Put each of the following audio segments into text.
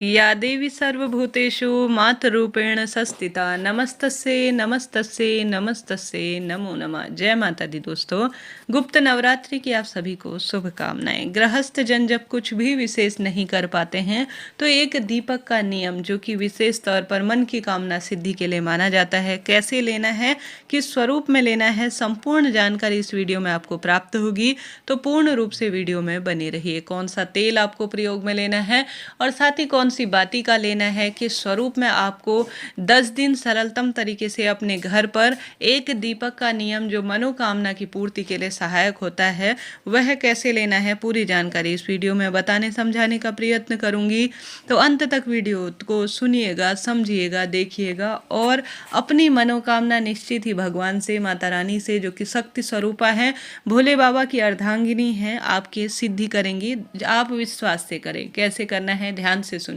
या देवी सर्वभूतेषु मातरूपेण संस्थिता नमस्तस्यै नमस्तस्यै नमस्तस्यै नमो नमः। जय माता दी दोस्तों, गुप्त नवरात्रि की आप सभी को शुभकामनाएं। गृहस्थ जन जब कुछ भी विशेष नहीं कर पाते हैं तो एक दीपक का नियम जो कि विशेष तौर पर मन की कामना सिद्धि के लिए माना जाता है, कैसे लेना है, किस स्वरूप में लेना है, संपूर्ण जानकारी इस वीडियो में आपको प्राप्त होगी। तो पूर्ण रूप से वीडियो में बने रहिए। कौन सा तेल आपको प्रयोग में लेना है और साथ ही कौन सी बाती का लेना है, किस स्वरूप में आपको 10 दिन सरलतम तरीके से अपने घर पर एक दीपक का नियम जो मनोकामना की पूर्ति के लिए सहायक होता है वह कैसे लेना है, पूरी जानकारी इस वीडियो में बताने समझाने का प्रयत्न करूंगी। तो अंत तक वीडियो को सुनिएगा, समझिएगा, देखिएगा और अपनी मनोकामना निश्चित ही भगवान से, माता रानी से जो कि शक्ति स्वरूपा है, भोले बाबा की अर्धांगिनी है, आपके सिद्धि करेंगी। आप विश्वास से करें। कैसे करना है ध्यान से सुनिए।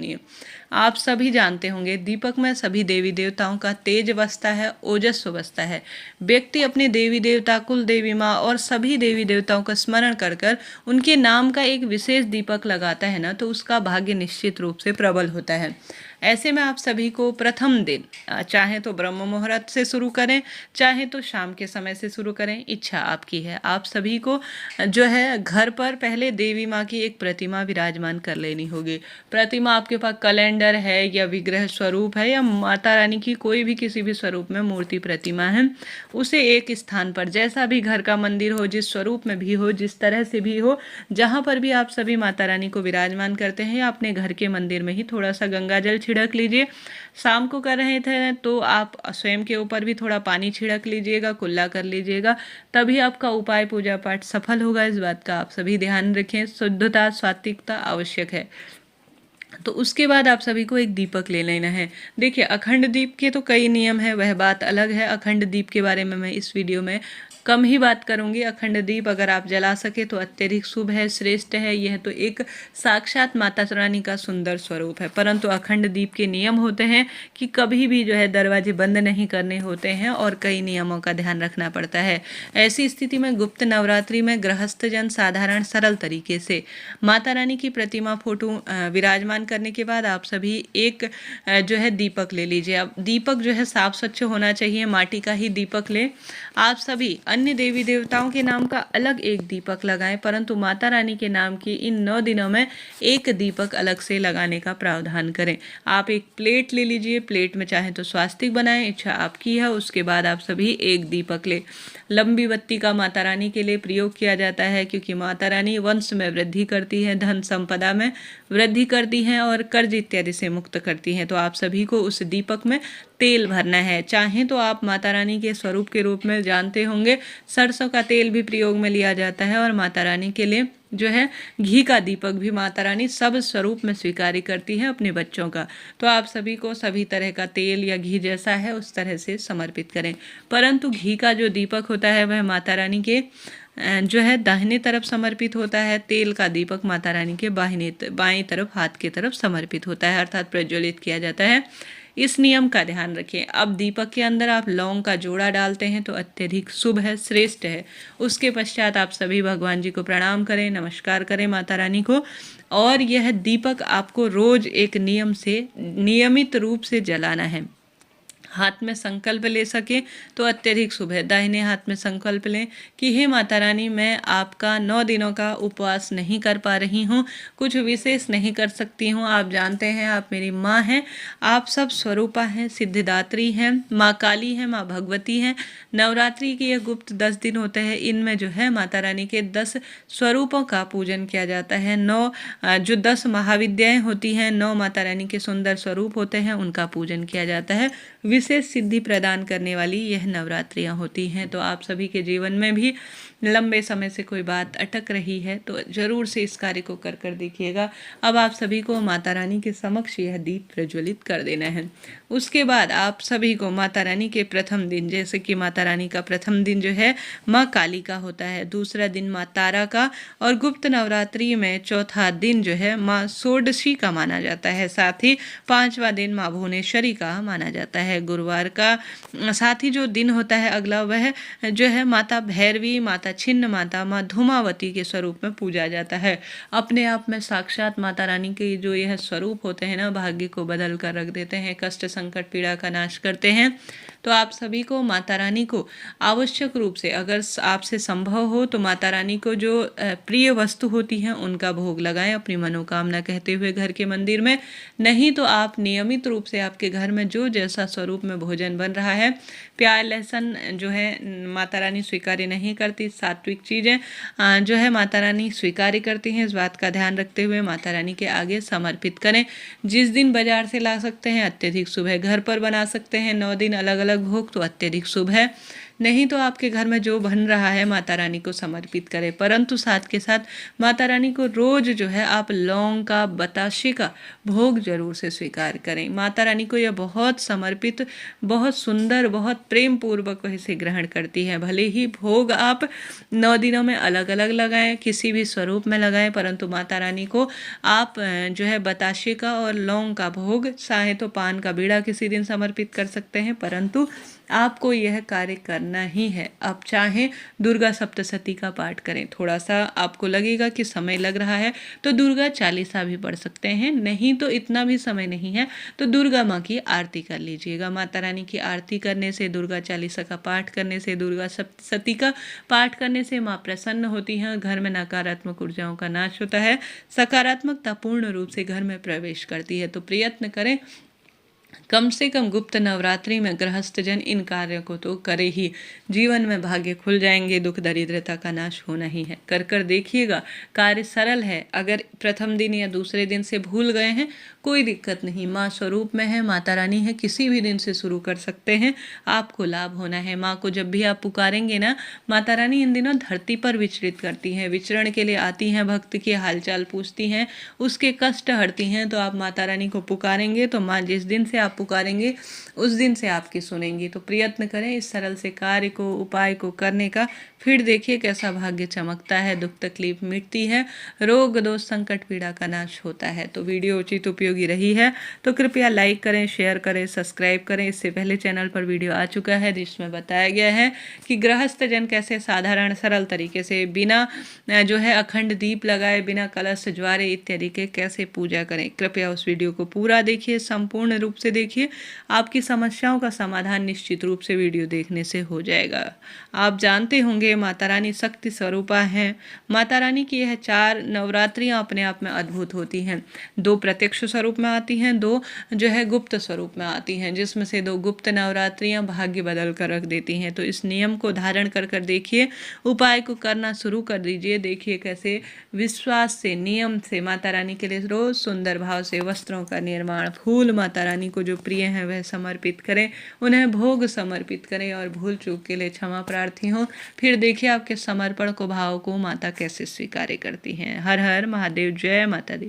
आप सभी जानते होंगे दीपक में सभी देवी देवताओं का तेज बसता है, ओजस्व बसता है। व्यक्ति अपने देवी देवता, कुल देवी माँ और सभी देवी देवताओं का स्मरण कर कर उनके नाम का एक विशेष दीपक लगाता है ना, तो उसका भाग्य निश्चित रूप से प्रबल होता है। ऐसे में आप सभी को प्रथम दिन चाहे तो ब्रह्म मुहूर्त से शुरू करें, चाहे तो शाम के समय से शुरू करें, इच्छा आपकी है। आप सभी को जो है घर पर पहले देवी माँ की एक प्रतिमा विराजमान कर लेनी होगी। प्रतिमा आपके पास कैलेंडर है या विग्रह स्वरूप है या माता रानी की कोई भी किसी भी स्वरूप में मूर्ति प्रतिमा है, उसे एक स्थान पर, जैसा भी घर का मंदिर हो, जिस स्वरूप में भी हो, जिस तरह से भी हो, जहाँ पर भी आप सभी माता रानी को विराजमान करते हैं या अपने घर के मंदिर में ही थोड़ा सा गंगा जल छिड़क लीजिए। शाम को कर रहे थे तो आप स्वयं के ऊपर भी थोड़ा पानी छिड़क लीजिएगा, कुल्ला कर लीजिएगा, तभी आपका उपाय पूजा पाठ सफल होगा। इस बात का आप सभी ध्यान रखें। शुद्धता, सात्विकता आवश्यक है। तो उसके बाद आप सभी को एक दीपक ले लेना है। देखिए, अखंड दीप के तो कई नियम है, वह बात अलग है। अखंड दीप के बारे में मैं इस वीडियो में कम ही बात करूंगी। अखंड दीप अगर आप जला सके तो अत्यधिक शुभ है, श्रेष्ठ है। यह तो एक साक्षात माता रानी का सुंदर स्वरूप है। परंतु अखंड दीप के नियम होते हैं कि कभी भी जो है दरवाजे बंद नहीं करने होते हैं और कई नियमों का ध्यान रखना पड़ता है। ऐसी स्थिति में गुप्त नवरात्रि में गृहस्थ जन साधारण सरल तरीके से माता रानी की प्रतिमा, फोटो विराजमान करने के बाद आप सभी एक जो है दीपक ले लीजिए। अब दीपक जो है साफ स्वच्छ होना चाहिए, माटी का ही दीपक लें। आप सभी अन्य देवी देवताओं के नाम का अलग एक दीपक लगाएं, परंतु माता रानी के नाम की इन 9 दिनों में एक दीपक अलग से लगाने का प्रावधान करें। आप एक प्लेट ले लीजिए, प्लेट में चाहे तो स्वास्तिक बनाएं, इच्छा आपकी है। उसके बाद आप सभी एक दीपक ले। लंबी बत्ती का माता रानी के लिए प्रयोग किया जाता है, क्योंकि माता रानी वंश में वृद्धि करती है, धन संपदा में वृद्धि करती हैं और कर्ज इत्यादि से मुक्त करती हैं। तो आप सभी को उस दीपक में तेल भरना है। चाहे तो आप माता रानी के स्वरूप के रूप में जानते होंगे सरसों का तेल भी प्रयोग में लिया जाता है, और माता रानी के लिए जो है घी का दीपक भी माता रानी सब स्वरूप में स्वीकार करती है अपने बच्चों का। तो आप सभी को सभी तरह का तेल या घी जैसा है उस तरह से समर्पित करें। परंतु घी का जो दीपक होता है वह माता रानी के जो है दाहिने तरफ समर्पित होता है। तेल का दीपक माता रानी के बाएं तरफ, हाथ की तरफ समर्पित होता है, अर्थात प्रज्वलित किया जाता है। इस नियम का ध्यान रखें। अब दीपक के अंदर आप लौंग का जोड़ा डालते हैं तो अत्यधिक शुभ है, श्रेष्ठ है। उसके पश्चात आप सभी भगवान जी को प्रणाम करें, नमस्कार करें माता रानी को, और यह दीपक आपको रोज एक नियम से नियमित रूप से जलाना है। हाथ में संकल्प ले सके तो अत्यधिक शुभ है। दाहिने हाथ में संकल्प लें कि हे माता रानी, मैं आपका 9 दिनों का उपवास नहीं कर पा रही हूँ, कुछ विशेष नहीं कर सकती हूँ। आप जानते हैं आप मेरी माँ हैं, आप सब स्वरूपा हैं, सिद्धिदात्री हैं, माँ काली हैं, माँ भगवती हैं। नवरात्रि के ये गुप्त 10 दिन होते हैं, इनमें जो है माता रानी के 10 स्वरूपों का पूजन किया जाता है। 9 जो 10 महाविद्याएं होती हैं, 9 माता रानी के सुंदर स्वरूप होते हैं, उनका पूजन किया जाता है। विशेष सिद्धि प्रदान करने वाली यह नवरात्रियां होती हैं। तो आप सभी के जीवन में भी लंबे समय से कोई बात अटक रही है तो जरूर से इस कार्य को कर कर देखिएगा। अब आप सभी को माता रानी के समक्ष यह दीप प्रज्वलित कर देना है। उसके बाद आप सभी को माता रानी के प्रथम दिन, जैसे कि माता रानी का प्रथम दिन जो है माँ काली का होता है, दूसरा दिन माँ तारा का, और गुप्त नवरात्रि में चौथा दिन जो है माँ षोडशी का माना जाता है। साथ ही 5वां दिन माँ भुवनेश्वरी का माना जाता है। गुरुवार का। साथ ही जो दिन होता है अगला वह जो है माता भैरवी, माता छिन्न माता, माँ धूमावती के स्वरूप में पूजा जाता है। अपने आप में साक्षात माता रानी के जो यह स्वरूप होते हैं ना, भाग्य को बदल कर रख देते हैं, कष्ट संकट पीड़ा का नाश करते हैं। तो आप सभी को माता रानी को आवश्यक रूप से, अगर आपसे संभव हो तो माता रानी को जो प्रिय वस्तु होती हैं उनका भोग लगाएं अपनी मनोकामना कहते हुए घर के मंदिर में। नहीं तो आप नियमित रूप से आपके घर में जो जैसा स्वरूप में भोजन बन रहा है, प्याज लहसुन जो है माता रानी स्वीकार्य नहीं करती, सात्विक चीज़ें जो है माता रानी स्वीकार्य करती हैं। इस बात का ध्यान रखते हुए माता रानी के आगे समर्पित करें। जिस दिन बाजार से ला सकते हैं अत्यधिक शुभ है, घर पर बना सकते हैं 9 दिन अलग अलग भोग तो अत्यधिक शुभ है। नहीं तो आपके घर में जो बन रहा है माता रानी को समर्पित करें। परंतु साथ के साथ माता रानी को रोज जो है आप लौंग का, बताशे का भोग जरूर से स्वीकार करें। माता रानी को यह बहुत समर्पित, बहुत सुंदर, बहुत प्रेम पूर्वक इसे ग्रहण करती है। भले ही भोग आप 9 दिनों में अलग अलग लगाएं, किसी भी स्वरूप में लगाएं, परंतु माता रानी को आप जो है बताशे का और लौंग का भोग, चाहे तो पान का बीड़ा किसी दिन समर्पित कर सकते हैं, परंतु आपको यह कार्य करना ही है। आप चाहें दुर्गा सप्तशती का पाठ करें, थोड़ा सा आपको लगेगा कि समय लग रहा है तो दुर्गा चालीसा भी पढ़ सकते हैं। नहीं तो इतना भी समय नहीं है तो दुर्गा माँ की आरती कर लीजिएगा। माता रानी की आरती करने से, दुर्गा चालीसा का पाठ करने से, दुर्गा सप्तशती का पाठ करने से माँ प्रसन्न होती हैं, घर में नकारात्मक ऊर्जाओं का नाश होता है, सकारात्मकता पूर्ण रूप से घर में प्रवेश करती है। तो प्रयत्न करें, कम से कम गुप्त नवरात्रि में गृहस्थ जन इन कार्यों को तो करे ही। जीवन में भाग्य खुल जाएंगे, दुख दरिद्रता का नाश होना ही है। कर कर देखिएगा, कार्य सरल है। अगर प्रथम दिन या दूसरे दिन से भूल गए हैं कोई दिक्कत नहीं, माँ स्वरूप में है, माता रानी है, किसी भी दिन से शुरू कर सकते हैं, आपको लाभ होना है। माँ को जब भी आप पुकारेंगे ना, माता रानी इन दिनों धरती पर विचरित करती हैं, विचरण के लिए आती हैं, भक्त की हालचाल पूछती हैं, उसके कष्ट हरती हैं। तो आप माता रानी को पुकारेंगे तो माँ जिस दिन से आप पुकारेंगे उस दिन से आपकी सुनेंगी। तो प्रयत्न करें इस सरल से कार्य को, उपाय को करने का, फिर देखिए कैसा भाग्य चमकता है, दुख तकलीफ मिटती है, रोग दोष संकट पीड़ा का नाश होता है। तो वीडियो उचित उपयोगी रही है तो कृपया लाइक करें, शेयर करें, सब्सक्राइब करें। इससे पहले चैनल पर वीडियो आ चुका है जिसमें बताया गया है कि गृहस्थ जन कैसे साधारण सरल तरीके से बिना जो है अखंड दीप लगाए, बिना कलश ज्वारे इत्यादि के कैसे पूजा करें। कृपया उस वीडियो को पूरा देखिए, संपूर्ण रूप से देखिए, आपकी समस्याओं का समाधान निश्चित रूप से वीडियो देखने से हो जाएगा। आप जानते होंगे माता रानी शक्ति स्वरूपा हैं। माता रानी की यह 4 नवरात्रियां अपने आप में अद्भुत होती हैं। 2 प्रत्यक्ष स्वरूप में आती हैं, 2 जो है गुप्त स्वरूप में आती हैं, जिसमें से 2 गुप्त नवरात्रियां भाग्य बदल कर रख देती हैं। तो इस नियम को धारण कर कर देखिए, उपाय को करना शुरू कर दीजिए। देखिए कैसे विश्वास से, नियम से माता रानी के लिए रोज सुंदर भाव से वस्त्रों का निर्माण, फूल माता रानी को जो प्रिय हैं वह समर्पित करें, उन्हें भोग समर्पित करें और भूल चूक के लिए क्षमा प्रार्थी हों। फिर देखिए आपके समर्पण को, भाव को माता कैसे स्वीकार करती हैं। हर हर महादेव, जय माता दी।